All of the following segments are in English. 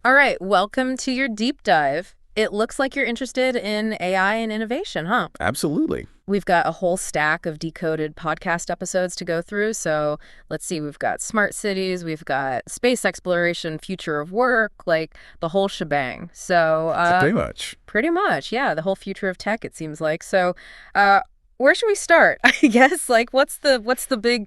All right, welcome to your deep dive. It looks like you're interested in AI and innovation, huh? Absolutely. We've got a whole stack of decoded podcast episodes to go through. So let's see, we've got smart cities, we've got space exploration, future of work, like the whole shebang. So Pretty much. pretty much, yeah, the whole future of tech, it seems like. So where should we start? I guess like what's the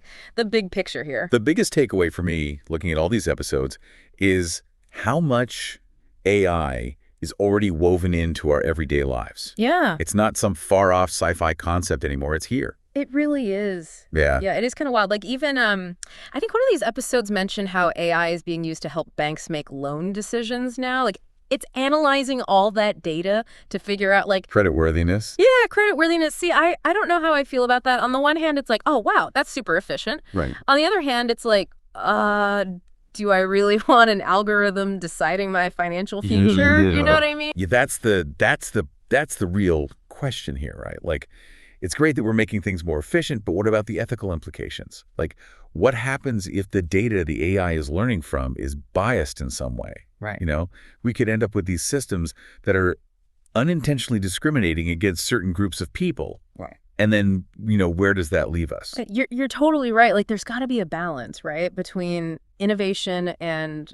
big picture here? The biggest takeaway for me looking at all these episodes is how much AI is already woven into our everyday lives. Yeah. It's not some far-off sci-fi concept anymore. It's here. It really is. Yeah. Yeah, it is kind of wild. Like even I think one of these episodes mentioned how AI is being used to help banks make loan decisions now. Like it's analyzing all that data to figure out like Creditworthiness. yeah, creditworthiness. See, I don't know how I feel about that. On the one hand, it's like, "Oh, wow, that's super efficient." Right. On the other hand, it's like, do I really want an algorithm deciding my financial future? You know what I mean? Yeah, that's the real question here, right? Like, it's great that we're making things more efficient, but what about the ethical implications? Like, what happens if the data the AI is learning from is biased in some way? Right. We could end up with these systems that are unintentionally discriminating against certain groups of people. Right. And then, where does that leave us? You're totally right. Like there's got to be a balance, right, between innovation and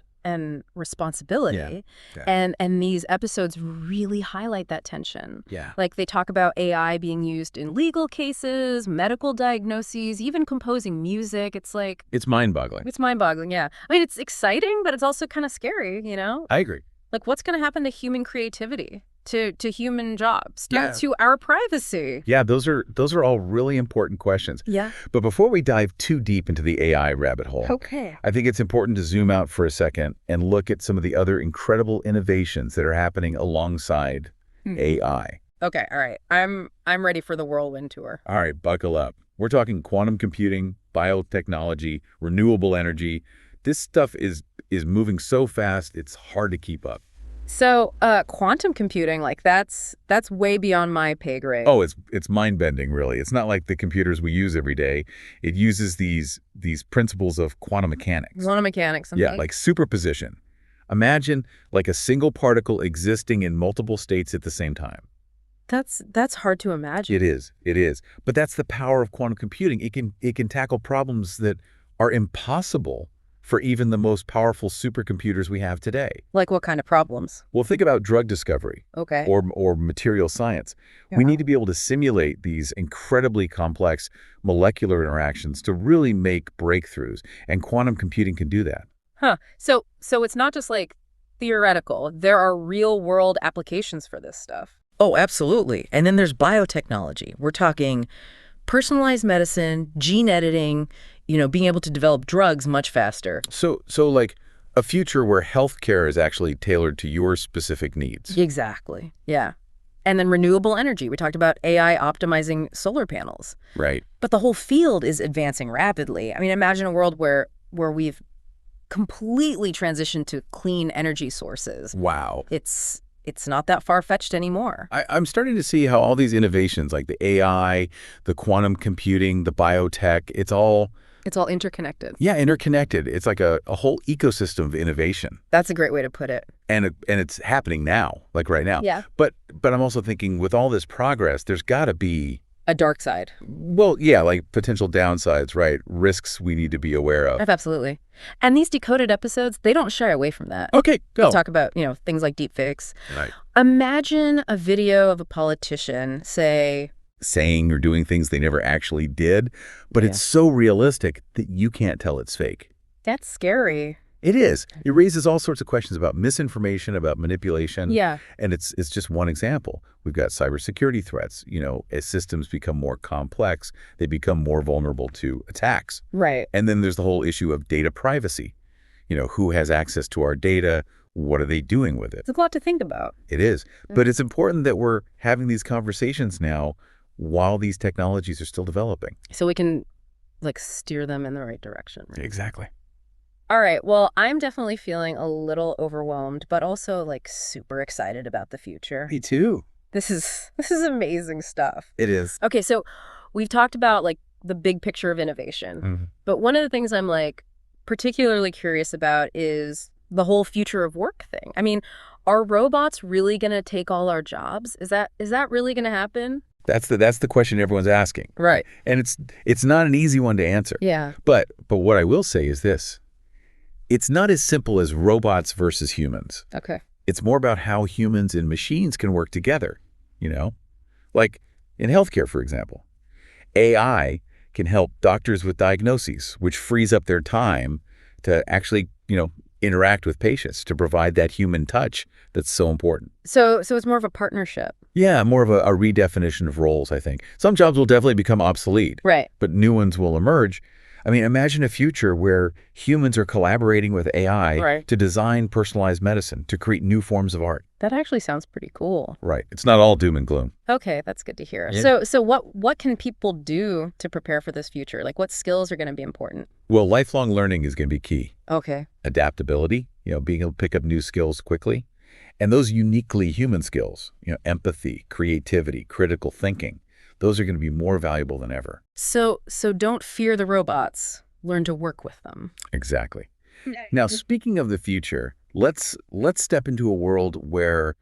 responsibility. Yeah. And these episodes really highlight that tension. Yeah. Like they talk about AI being used in legal cases, medical diagnoses, even composing music. It's like It's mind-boggling. it's mind-boggling, yeah. I mean, it's exciting, but it's also kind of scary, you know? I agree. Like what's going to happen to human creativity, to human jobs, Yeah. to our privacy? Yeah, those are all really important questions. Yeah. But before we dive too deep into the AI rabbit hole, Okay. I think it's important to zoom out for a second and look at some of the other incredible innovations that are happening alongside AI. Okay, all right. I'm ready for the whirlwind tour. All right, buckle up. We're talking quantum computing, biotechnology, renewable energy. This stuff is moving so fast, it's hard to keep up. So, quantum computing, like that's way beyond my pay grade. Oh, it's mind-bending, really. It's not like the computers we use every day. It uses these principles of quantum mechanics. Quantum mechanics. Yeah, like superposition. Imagine like a single particle existing in multiple states at the same time. That's hard to imagine. It is. But that's the power of quantum computing. It can tackle problems that are impossible for even the most powerful supercomputers we have today. Like what kind of problems? Well, think about drug discovery Okay. or material science. We need to be able to simulate these incredibly complex molecular interactions to really make breakthroughs, and quantum computing can do that. Huh. So it's not just like theoretical. There are real world applications for this stuff. Oh, absolutely. And then there's biotechnology. We're talking personalized medicine, gene editing, being able to develop drugs much faster. So like a future where healthcare is actually tailored to your specific needs. Exactly. Yeah. And then renewable energy. We talked about AI optimizing solar panels. Right. But the whole field is advancing rapidly. I mean, imagine a world where we've completely transitioned to clean energy sources. Wow. It's not that far-fetched anymore. I'm starting to see how all these innovations like the AI, the quantum computing, the biotech, it's all interconnected. Yeah, interconnected. It's like a whole ecosystem of innovation. That's a great way to put it. And it's happening now, like right now. Yeah. But I'm also thinking with all this progress, there's got to be A dark side. well, yeah, like potential downsides, right? Risks we need to be aware of. Absolutely. And these decoded episodes, they don't shy away from that. Okay, go. They talk about, things like deepfakes. Right. Imagine a video of a politician, say, Saying or doing things they never actually did, but Yeah. it's so realistic that you can't tell it's fake. that's scary. It is. It raises all sorts of questions about misinformation, about manipulation. Yeah. And it's just one example. We've got cybersecurity threats. As systems become more complex, they become more vulnerable to attacks. Right. And then there's the whole issue of data privacy. Who has access to our data? What are they doing with it? It's a lot to think about. It is. But it's important that we're having these conversations now while these technologies are still developing. So we can, steer them in the right direction. Right? Exactly. All right. Well, I'm definitely feeling a little overwhelmed, but also, super excited about the future. Me too. This is amazing stuff. It is. Okay, so we've talked about, the big picture of innovation. Mhm. But one of the things I'm, particularly curious about is the whole future of work thing. I mean, are robots really going to take all our jobs? Is that really going to happen? That's the question everyone's asking. Right. And it's not an easy one to answer. Yeah. But what I will say is this. It's not as simple as robots versus humans. Okay. It's more about how humans and machines can work together, you know? Like in healthcare, for example. AI can help doctors with diagnoses, which frees up their time to actually, interact with patients, to provide that human touch that's so important. So it's more of a partnership. Yeah, more of a redefinition of roles, I think. Some jobs will definitely become obsolete, Right. but new ones will emerge. I mean, imagine a future where humans are collaborating with AI Right. to design personalized medicine, to create new forms of art. That actually sounds pretty cool. Right. It's not all doom and gloom. Okay, that's good to hear. Yeah. So what can people do to prepare for this future? Like what skills are going to be important? Well, lifelong learning is going to be key. Okay. Adaptability, being able to pick up new skills quickly. And those uniquely human skills, empathy, creativity, critical thinking, those are going to be more valuable than ever. So don't fear the robots. Learn to work with them. Exactly. Now, speaking of the future, let's step into a world where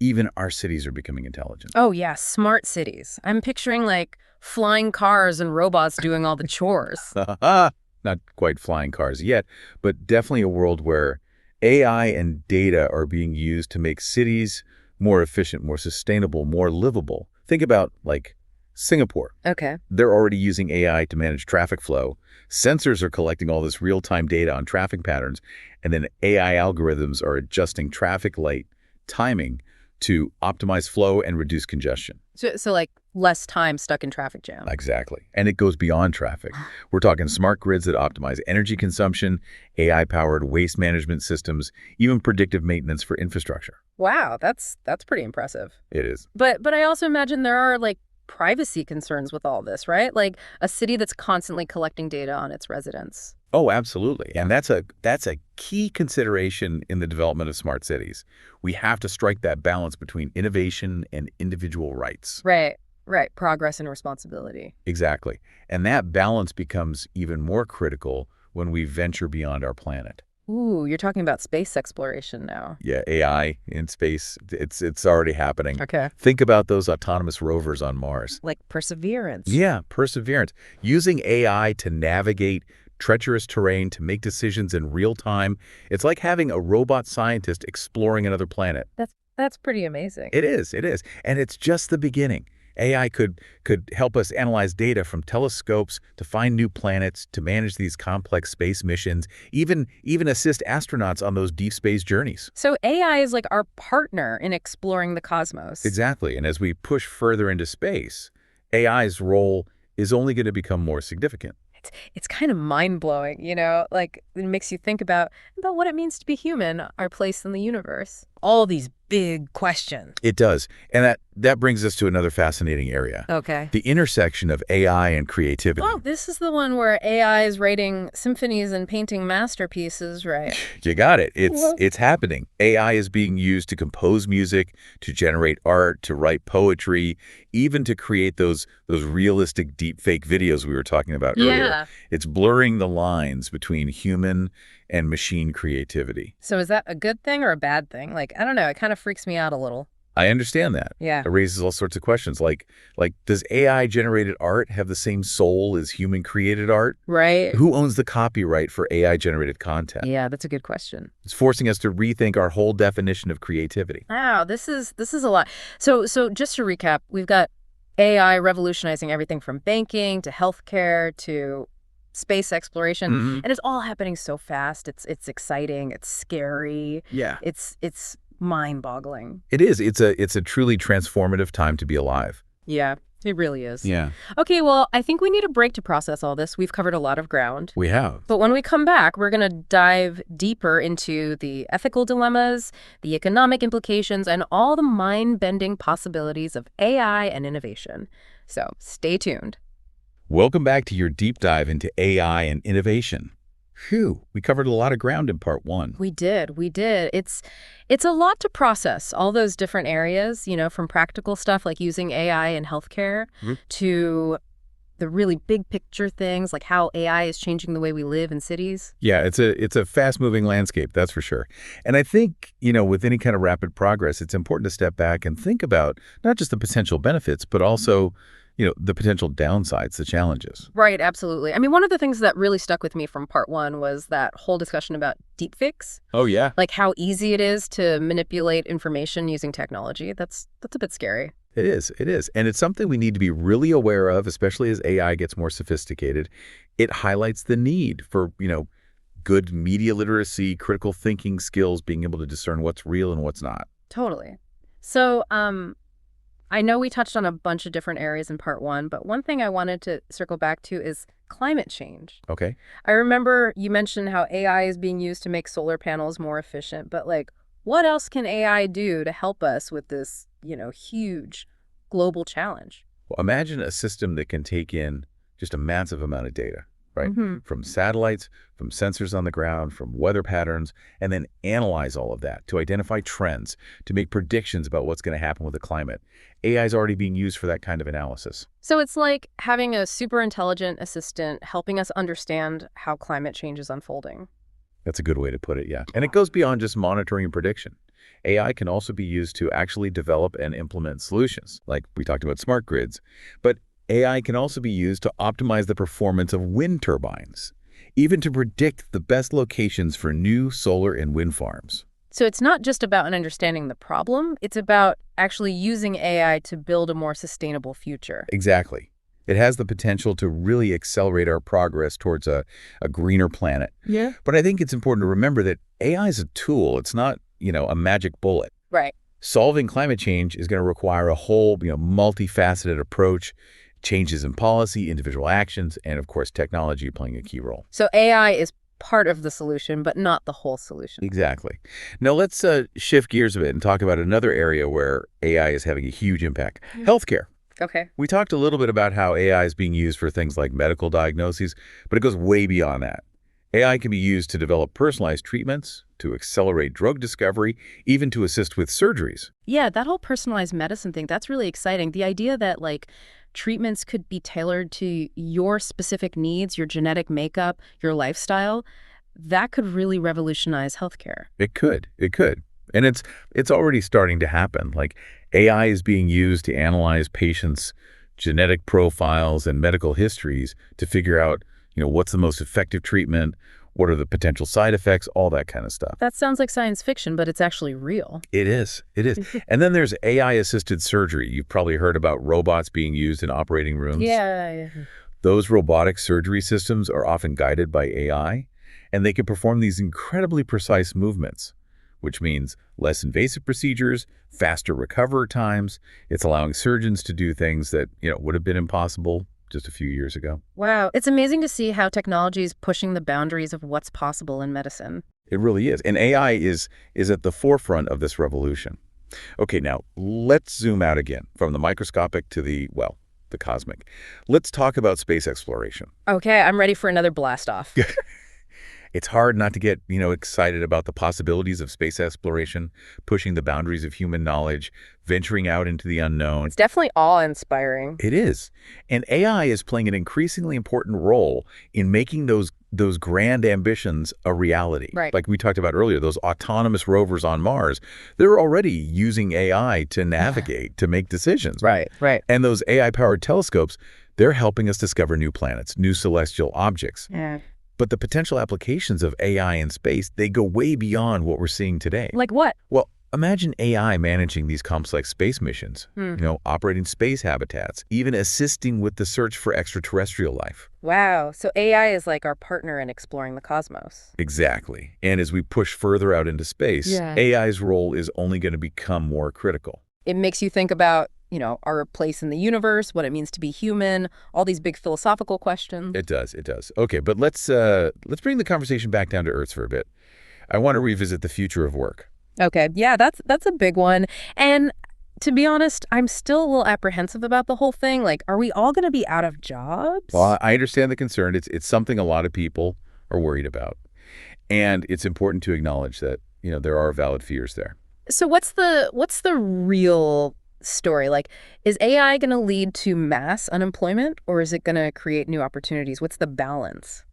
even our cities are becoming intelligent. Oh yeah, smart cities. I'm picturing like flying cars and robots doing all the chores. Not quite flying cars yet, but definitely a world where AI and data are being used to make cities more efficient, more sustainable, more livable. Think about like Singapore. Okay. They're already using AI to manage traffic flow. Sensors are collecting all this real-time data on traffic patterns, and then AI algorithms are adjusting traffic light timing to optimize flow and reduce congestion. So like less time stuck in traffic jam. Exactly. And it goes beyond traffic. We're talking smart grids that optimize energy consumption, AI-powered waste management systems, even predictive maintenance for infrastructure. Wow, that's pretty impressive. It is. But I also imagine there are like privacy concerns with all this, right? Like a city that's constantly collecting data on its residents. Oh, absolutely. And that's a key consideration in the development of smart cities. We have to strike that balance between innovation and individual rights. Right. Progress and responsibility. Exactly. And that balance becomes even more critical when we venture beyond our planet. Ooh, you're talking about space exploration now. Yeah, AI in space, it's already happening. Okay. Think about those autonomous rovers on Mars. Like Perseverance. Yeah, Perseverance. Using AI to navigate treacherous terrain, to make decisions in real time. It's like having a robot scientist exploring another planet. That's pretty amazing. It is. And it's just the beginning. AI could help us analyze data from telescopes to find new planets, to manage these complex space missions, even assist astronauts on those deep space journeys. So AI is like our partner in exploring the cosmos. Exactly. And as we push further into space, AI's role is only going to become more significant. It's kind of mind-blowing, like it makes you think about what it means to be human, our place in the universe. All these big questions. It does. And that brings us to another fascinating area. Okay. The intersection of AI and creativity. Oh, this is the one where AI is writing symphonies and painting masterpieces, right? You got it. It's happening. AI is being used to compose music, to generate art, to write poetry, even to create those realistic deepfake videos we were talking about earlier. Yeah. It's blurring the lines between human and machine creativity. So is that a good thing or a bad thing? Like, I don't know. It kind of freaks me out a little. I understand that. Yeah. It raises all sorts of questions like does AI-generated art have the same soul as human-created art? Right. Who owns the copyright for AI-generated content? Yeah, that's a good question. It's forcing us to rethink our whole definition of creativity. Wow, this is a lot. So just to recap, we've got AI revolutionizing everything from banking to healthcare to space exploration, and it's all happening so fast. It's exciting. It's scary. Yeah. It's mind-boggling. It is. It's a truly transformative time to be alive. Yeah, it really is. Yeah. Okay, well, I think we need a break to process all this. We've covered a lot of ground. We have. But when we come back, we're going to dive deeper into the ethical dilemmas, the economic implications, and all the mind-bending possibilities of AI and innovation. So stay tuned. Welcome back to your deep dive into AI and innovation. Phew, we covered a lot of ground in part one. We did. It's a lot to process, all those different areas, from practical stuff like using AI in healthcare to the really big picture things, like how AI is changing the way we live in cities? Yeah, it's a fast-moving landscape, that's for sure. And I think, with any kind of rapid progress, it's important to step back and think about not just the potential benefits, but also, the potential downsides, the challenges. Right, absolutely. I mean, one of the things that really stuck with me from part one was that whole discussion about deepfakes, Oh, yeah. like how easy it is to manipulate information using technology. That's a bit scary. It is. It is. And it's something we need to be really aware of, especially as AI gets more sophisticated. It highlights the need for, good media literacy, critical thinking skills, being able to discern what's real and what's not. Totally. So, I know we touched on a bunch of different areas in part one, but one thing I wanted to circle back to is climate change. Okay. I remember you mentioned how AI is being used to make solar panels more efficient, but like, what else can AI do to help us with this, huge global challenge? Well, imagine a system that can take in just a massive amount of data, right? Hmm. From satellites, from sensors on the ground, from weather patterns, and then analyze all of that to identify trends, to make predictions about what's going to happen with the climate. AI is already being used for that kind of analysis. So it's like having a super intelligent assistant helping us understand how climate change is unfolding. That's a good way to put it, yeah. And it goes beyond just monitoring and prediction. AI can also be used to actually develop and implement solutions, like we talked about smart grids. But AI can also be used to optimize the performance of wind turbines, even to predict the best locations for new solar and wind farms. So it's not just about understanding the problem, it's about actually using AI to build a more sustainable future. Exactly. It has the potential to really accelerate our progress towards a greener planet. Yeah. But I think it's important to remember that AI is a tool. It's not, a magic bullet. Right. Solving climate change is going to require a whole, multifaceted approach, changes in policy, individual actions, and of course, technology playing a key role. So AI is part of the solution, but not the whole solution. Exactly. Now let's shift gears a bit and talk about another area where AI is having a huge impact, healthcare. Okay. We talked a little bit about how AI is being used for things like medical diagnoses, but it goes way beyond that. AI can be used to develop personalized treatments, to accelerate drug discovery, even to assist with surgeries. Yeah, that whole personalized medicine thing, that's really exciting. The idea that like treatments could be tailored to your specific needs, your genetic makeup, your lifestyle, that could really revolutionize healthcare. It could. It could. And it's already starting to happen. Like AI is being used to analyze patients' genetic profiles and medical histories to figure out, what's the most effective treatment, what are the potential side effects, all that kind of stuff. That sounds like science fiction, but it's actually real. It is. It is. And then there's AI-assisted surgery. You've probably heard about robots being used in operating rooms. Yeah. Those robotic surgery systems are often guided by AI, and they can perform these incredibly precise movements, which means less invasive procedures, faster recovery times. It's allowing surgeons to do things that, would have been impossible just a few years ago. Wow. It's amazing to see how technology is pushing the boundaries of what's possible in medicine. It really is. And AI is at the forefront of this revolution. Okay, now let's zoom out again from the microscopic to the cosmic. Let's talk about space exploration. Okay, I'm ready for another blast off. It's hard not to get, excited about the possibilities of space exploration, pushing the boundaries of human knowledge, venturing out into the unknown. It's definitely awe-inspiring. It is. And AI is playing an increasingly important role in making those grand ambitions a reality. Right. Like we talked about earlier, those autonomous rovers on Mars, they're already using AI to navigate, to make decisions. Right. And those AI-powered telescopes, they're helping us discover new planets, new celestial objects. Yeah. But the potential applications of AI in space, they go way beyond what we're seeing today. Like what? Well, imagine AI managing these complex space missions, operating space habitats, even assisting with the search for extraterrestrial life. Wow. So AI is like our partner in exploring the cosmos. Exactly. And as we push further out into space, AI's role is only going to become more critical. It makes you think about, our place in the universe, what it means to be human, all these big philosophical questions. It does. It does. Okay, but let's bring the conversation back down to Earth for a bit. I want to revisit the future of work. Okay. Yeah, that's a big one. And to be honest, I'm still a little apprehensive about the whole thing. Like, are we all going to be out of jobs? Well, I understand the concern. It's something a lot of people are worried about. And it's important to acknowledge that, there are valid fears there. So what's the real story. Like, is AI going to lead to mass unemployment, or is it going to create new opportunities? What's the balance?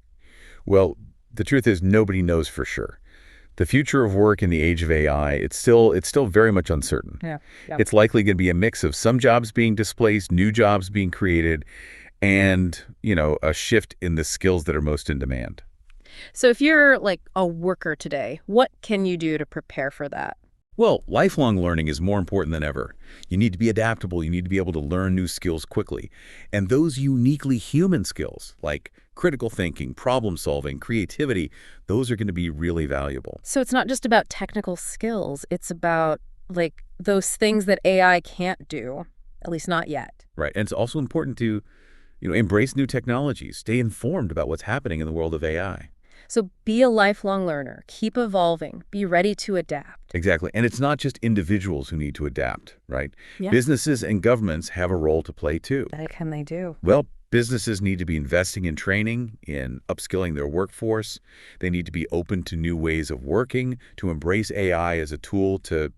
Well, the truth is nobody knows for sure. The future of work in the age of AI, it's still very much uncertain. Yeah. Yeah. It's likely going to be a mix of some jobs being displaced, new jobs being created, and, a shift in the skills that are most in demand. So if you're like a worker today, what can you do to prepare for that? Well, lifelong learning is more important than ever. You need to be adaptable. You need to be able to learn new skills quickly. And those uniquely human skills, like critical thinking, problem solving, creativity, those are going to be really valuable. So it's not just about technical skills, it's about like those things that AI can't do, at least not yet. Right. And it's also important to, embrace new technologies, stay informed about what's happening in the world of AI. So be a lifelong learner, keep evolving, be ready to adapt. Exactly. And it's not just individuals who need to adapt, right? Yeah. Businesses and governments have a role to play too. What can they do? Well, businesses need to be investing in training, in upskilling their workforce. They need to be open to new ways of working, to embrace AI as a tool to,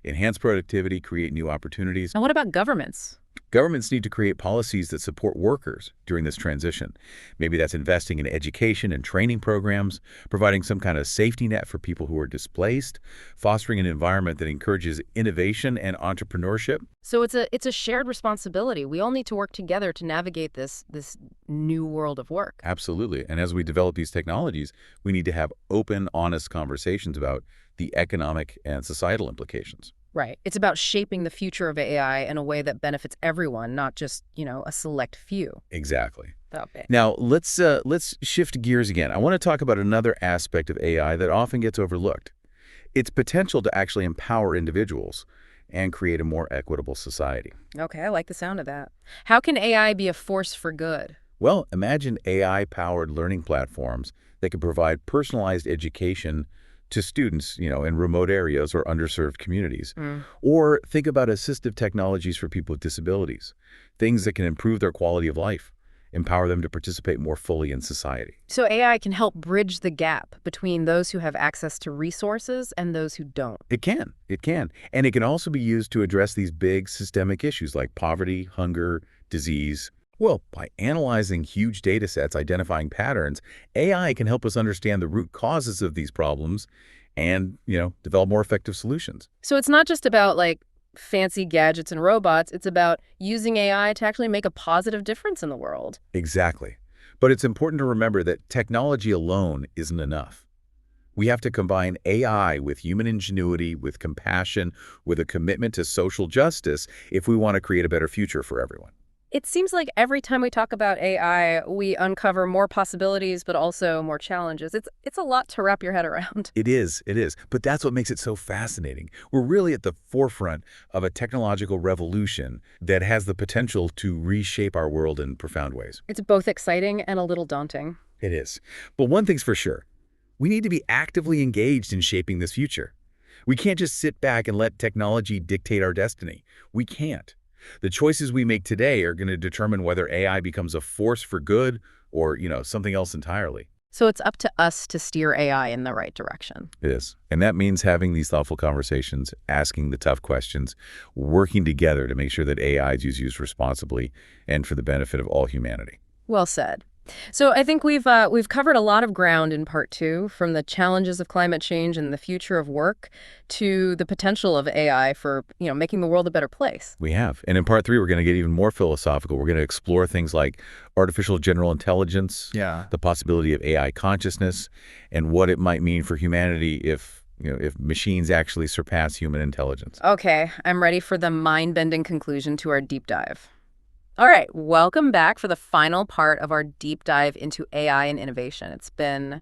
enhance productivity, create new opportunities. And what about governments? Governments need to create policies that support workers during this transition. Maybe that's investing in education and training programs, providing some kind of safety net for people who are displaced, fostering an environment that encourages innovation and entrepreneurship. So it's a shared responsibility. We all need to work together to navigate this new world of work. Absolutely. And as we develop these technologies, we need to have open, honest conversations about the economic and societal implications. Right. It's about shaping the future of AI in a way that benefits everyone, not just, a select few. Exactly. Okay. Now, let's shift gears again. I want to talk about another aspect of AI that often gets overlooked. Its potential to actually empower individuals and create a more equitable society. Okay, I like the sound of that. How can AI be a force for good? Well, imagine AI-powered learning platforms that could provide personalized education to students, in remote areas or underserved communities. Or think about assistive technologies for people with disabilities, things that can improve their quality of life, empower them to participate more fully in society. So AI can help bridge the gap between those who have access to resources and those who don't. It can. And it can also be used to address these big systemic issues like poverty, hunger, disease. Well, by analyzing huge data sets, identifying patterns, AI can help us understand the root causes of these problems and, develop more effective solutions. So it's not just about like fancy gadgets and robots, it's about using AI to actually make a positive difference in the world. Exactly. But it's important to remember that technology alone isn't enough. We have to combine AI with human ingenuity, with compassion, with a commitment to social justice if we want to create a better future for everyone. It seems like every time we talk about AI, we uncover more possibilities, but also more challenges. It's a lot to wrap your head around. It is. But that's what makes it so fascinating. We're really at the forefront of a technological revolution that has the potential to reshape our world in profound ways. It's both exciting and a little daunting. It is. But one thing's for sure. We need to be actively engaged in shaping this future. We can't just sit back and let technology dictate our destiny. We can't. The choices we make today are going to determine whether AI becomes a force for good or, something else entirely. So it's up to us to steer AI in the right direction. It is. And that means having these thoughtful conversations, asking the tough questions, working together to make sure that AI is used responsibly and for the benefit of all humanity. Well said. So I think we've covered a lot of ground in part two, from the challenges of climate change and the future of work to the potential of AI for, making the world a better place. We have. And in part three, we're going to get even more philosophical. We're going to explore things like artificial general intelligence, the possibility of AI consciousness, and what it might mean for humanity if machines actually surpass human intelligence. Okay, I'm ready for the mind-bending conclusion to our deep dive. All right, welcome back for the final part of our deep dive into AI and innovation. It's been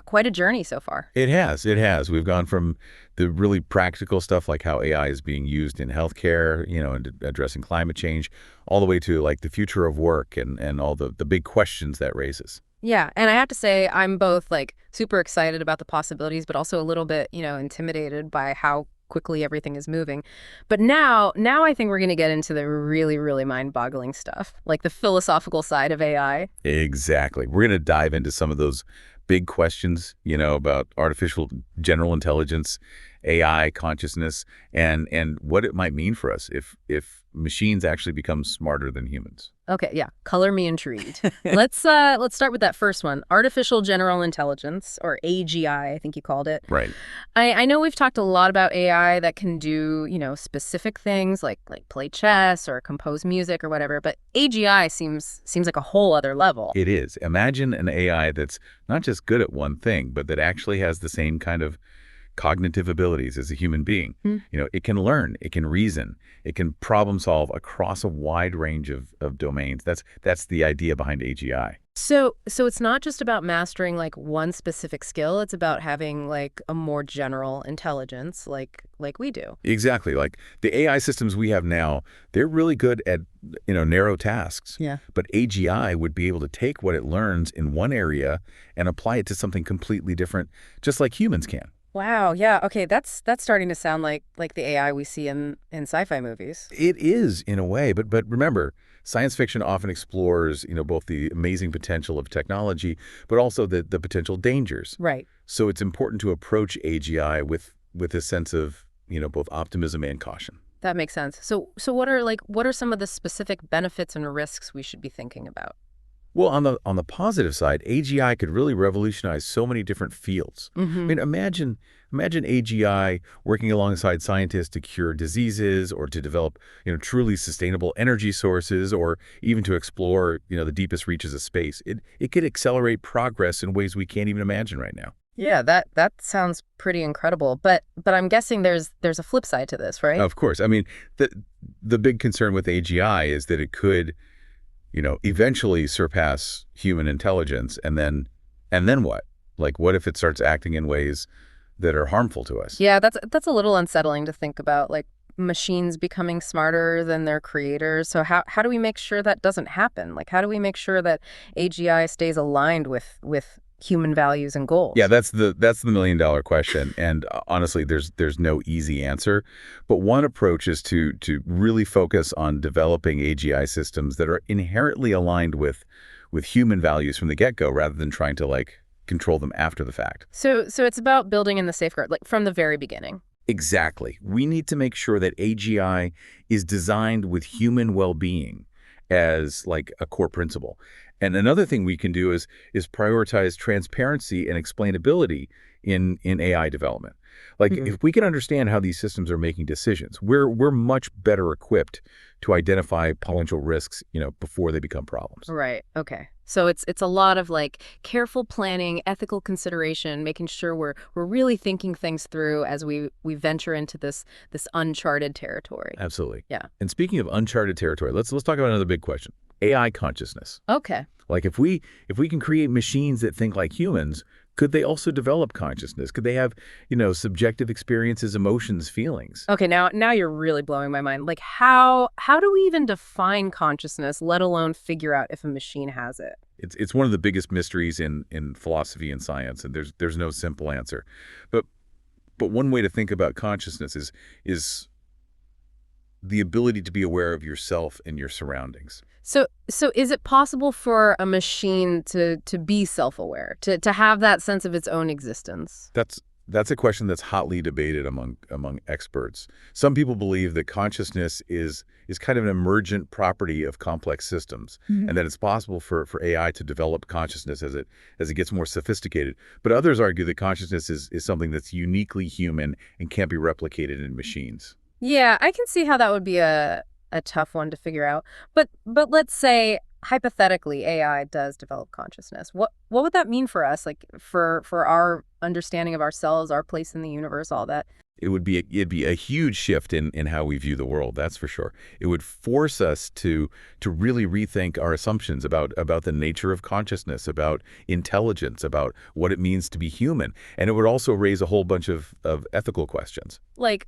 quite a journey so far. It has. We've gone from the really practical stuff like how AI is being used in healthcare, and addressing climate change, all the way to like the future of work and all the big questions that raises. Yeah, and I have to say I'm both like super excited about the possibilities, but also a little bit, intimidated by how quickly everything is moving. But now I think we're going to get into the really, really mind-boggling stuff, like the philosophical side of AI. Exactly. We're going to dive into some of those big questions, about artificial general intelligence AI, consciousness, and what it might mean for us if machines actually become smarter than humans. Okay, yeah. Color me intrigued. Let's start with that first one. Artificial General Intelligence, or AGI, I think you called it. Right. I know we've talked a lot about AI that can do, specific things like play chess or compose music or whatever, but AGI seems like a whole other level. It is. Imagine an AI that's not just good at one thing, but that actually has the same kind of cognitive abilities as a human being. Hmm. It can learn, it can reason, it can problem solve across a wide range of domains. That's the idea behind AGI. So it's not just about mastering like one specific skill, it's about having like a more general intelligence like we do. Exactly. Like the AI systems we have now, they're really good at, narrow tasks. Yeah. But AGI would be able to take what it learns in one area and apply it to something completely different, just like humans can. Wow, yeah. Okay, that's starting to sound like the AI we see in sci-fi movies. It is in a way, but remember, science fiction often explores, both the amazing potential of technology, but also the potential dangers. Right. So it's important to approach AGI with a sense of, both optimism and caution. That makes sense. So what are some of the specific benefits and risks we should be thinking about? Well, on the positive side, AGI could really revolutionize so many different fields. I Mm-hmm. mean, imagine AGI working alongside scientists to cure diseases or to develop, truly sustainable energy sources or even to explore, the deepest reaches of space. It could accelerate progress in ways we can't even imagine right now. Yeah, that sounds pretty incredible. But I'm guessing there's a flip side to this, right? Of course. I mean, the big concern with AGI is that it could, eventually surpass human intelligence, and then what? Like, what if it starts acting in ways that are harmful to us? Yeah, that's a little unsettling to think about, like machines becoming smarter than their creators. So how do we make sure that doesn't happen? Like, how do we make sure that AGI stays aligned with human values and goals? Yeah, that's the million-dollar question. And honestly, there's no easy answer. But one approach is to really focus on developing AGI systems that are inherently aligned with human values from the get-go, rather than trying to control them after the fact. So it's about building in the safeguard, like from the very beginning. Exactly. We need to make sure that AGI is designed with human well-being as like a core principle. And another thing we can do is prioritize transparency and explainability in AI development. Like, Mhm. if we can understand how these systems are making decisions, we're much better equipped to identify potential risks, before they become problems. Right. Okay. So it's a lot of like careful planning, ethical consideration, making sure we're really thinking things through as we venture into this uncharted territory. Absolutely. Yeah. And speaking of uncharted territory, let's talk about another big question. AI consciousness. Okay. Like, if we can create machines that think like humans, could they also develop consciousness? Could they have, subjective experiences, emotions, feelings? Okay, now you're really blowing my mind. Like how do we even define consciousness, let alone figure out if a machine has it? It's one of the biggest mysteries in philosophy and science, and there's no simple answer. But one way to think about consciousness is the ability to be aware of yourself and your surroundings. So is it possible for a machine to be self-aware, to have that sense of its own existence? That's a question that's hotly debated among experts. Some people believe that consciousness is kind of an emergent property of complex systems, and that it's possible for AI to develop consciousness as it gets more sophisticated. But others argue that consciousness is something that's uniquely human and can't be replicated in machines. Yeah, I can see how that would be a tough one to figure out. But let's say hypothetically AI does develop consciousness. What would that mean for us? Like for our understanding of ourselves, our place in the universe, all that? It'd be a huge shift in how we view the world, that's for sure. It would force us to really rethink our assumptions about the nature of consciousness, about intelligence, about what it means to be human. And it would also raise a whole bunch of ethical questions. Like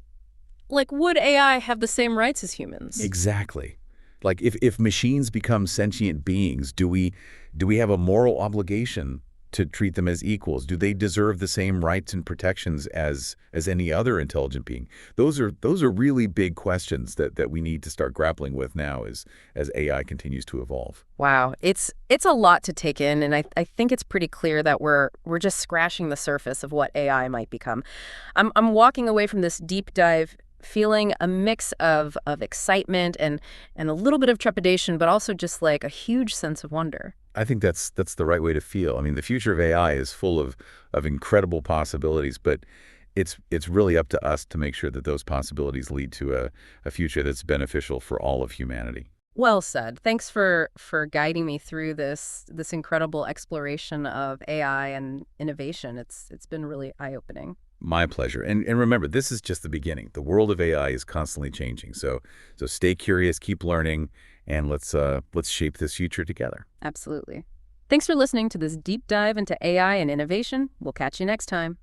would AI have the same rights as humans? Exactly. Like, if machines become sentient beings, do we have a moral obligation to treat them as equals? Do they deserve the same rights and protections as any other intelligent being? Those are really big questions that we need to start grappling with now as AI continues to evolve. Wow, it's a lot to take in, and I think it's pretty clear that we're just scratching the surface of what AI might become. I'm walking away from this deep dive feeling a mix of excitement and a little bit of trepidation, but also just like a huge sense of wonder. I think that's the right way to feel. I mean, the future of AI is full of incredible possibilities, but it's really up to us to make sure that those possibilities lead to a future that's beneficial for all of humanity. Well said. Thanks for guiding me through this incredible exploration of AI and innovation. It's been really eye-opening. My pleasure. And remember, this is just the beginning. The world of AI is constantly changing. So stay curious, keep learning, and let's shape this future together. Absolutely. Thanks for listening to this deep dive into AI and innovation. We'll catch you next time.